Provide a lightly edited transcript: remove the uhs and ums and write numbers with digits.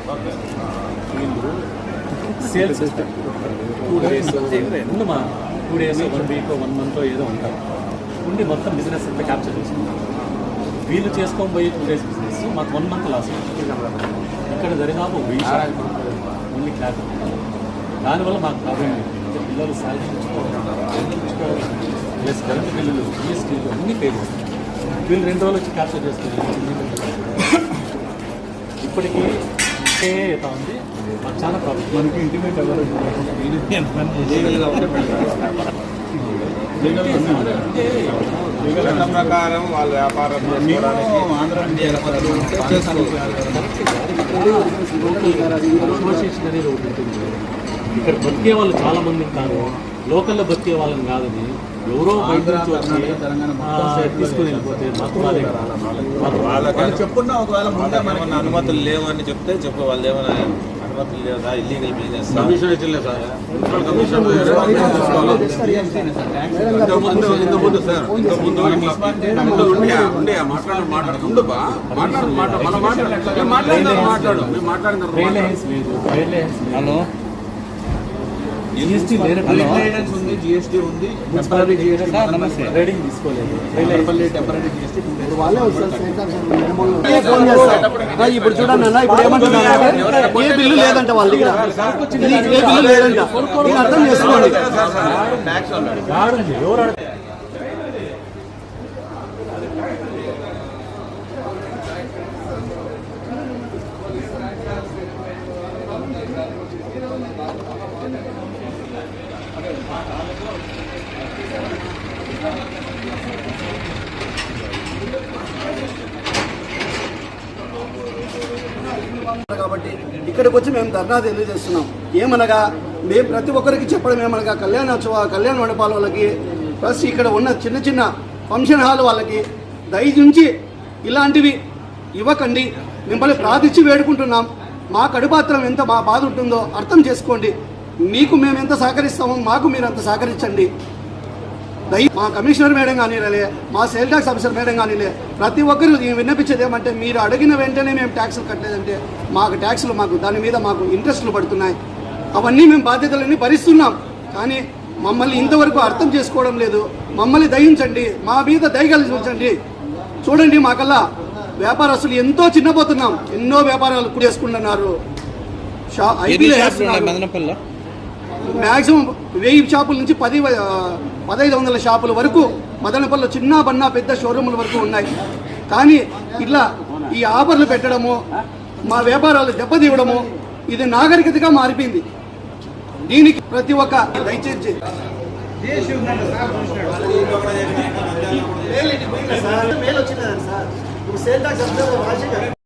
వీళ్ళు sales 2 days 2 days 1 week 1 month ఏదో ఉంటారు ఉండి మొత్తం బిజినెస్ అంతా క్యాప్చర్ చేసుకుంటారు. వీళ్ళు చేసుకొని పోయి 2 days బిజినెస్ మాకు 1 month లాస్. ఇక్కడ దరిదాపు 1000 ఓన్లీ క్లాస్. దానివల్ల మాకు ప్రాబ్లం ఏంటి అంటే పిల్లలు శాలరీ ఇచ్చుకోవాలి ప్లస్ కరెంట్ బిల్లులు జిఎస్టీలు అన్నీ పే చేస్తారు. వీళ్ళు 2 రోజులు వచ్చి క్యాప్చర్ చేస్తారు. ఇప్పటికీ అవుతా ఉంది. మాకు చాలా ప్రాబ్లం. మనకి ఇంటిమేట్ అవ్వాలి ప్రకారం వాళ్ళ వ్యాపారం అసోసియేషన్ అనేది ఒకటి ఉంటుంది. ఇక్కడ బతికే వాళ్ళు చాలా మంది ఉంటారు. లోకల్లో బతికే వాళ్ళని కాదని ఎవరో బయట నుంచి వచ్చి తీసుకుని వెళ్ళిపోతే చెప్పున్నా ఒకవేళ ముందే మనకి అనుమతులు లేవు అని చెప్తే వాళ్ళు ఏమైనా అనుమతులు లేదా ఇల్లీగల్ బిజినెస్ కమిషన్ ఇచ్చలే సార్. హలో జిఎస్టీ ఉంది, జిఎస్టీ ఉంది, రేటింగ్ తీసుకోలేదు. టెంపరీ జిఎస్టీ వాళ్ళే ఇప్పుడు చూడండి అన్న, ఇప్పుడు ఏమంటున్నారు ఏ బిల్లు లేదంట వాళ్ళ దగ్గర, ఏ బిల్లు లేదంట. అర్థం చేసుకోండి. కాబట్టి ఇక్కడికి వచ్చి మేము ధర్నా తెలియజేస్తున్నాం. ఏమనగా మేము ప్రతి ఒక్కరికి చెప్పడం ఏమనగా కళ్యాణ మండపాల వాళ్ళకి ప్లస్ ఇక్కడ ఉన్న చిన్న చిన్న ఫంక్షన్ హాల్ వాళ్ళకి దయచుంచి ఇలాంటివి ఇవ్వకండి. మిమ్మల్ని ప్రార్థించి వేడుకుంటున్నాం. మా కడుపాత్రం ఎంత మా బాధ ఉంటుందో అర్థం చేసుకోండి. మీకు మేము ఎంత సహకరిస్తామో మాకు మీరు అంత సహకరించండి. మా కమిషనర్ మేడం కానీలే, మా సేల్ ట్యాక్స్ ఆఫీసర్ మేడం కానీలే, ప్రతి ఒక్కరు విన్నపించేది ఏమంటే మీరు అడిగిన వెంటనే మేము ట్యాక్సులు కట్టలేదంటే మాకు ట్యాక్సులు దాని మీద మాకు ఇంట్రెస్టులు పడుతున్నాయి. అవన్నీ మేము బాధ్యతలన్నీ భరిస్తున్నాం. కానీ మమ్మల్ని ఇంతవరకు అర్థం చేసుకోవడం లేదు. మమ్మల్ని దయించండి, మా మీద దయగలిసి ఉంచండి. చూడండి మాకల్లా వ్యాపారస్తులు ఎంతో చిన్నపోతున్నాం. ఎన్నో వ్యాపారాలు కూడా చేసుకుంటున్నారు. మ్యాక్సిమం 1000 షాపుల నుంచి 1500 షాపుల వరకు మదనపల్లిలో చిన్న బన్నా పెద్ద షోరూముల వరకు ఉన్నాయి. కానీ ఇట్లా ఈ ఆఫర్లు పెట్టడము, మా వ్యాపారాలు దెబ్బతీయడము ఇది నాగరికతగా మారిపోయింది. దీనికి ప్రతి ఒక్క దయచేసి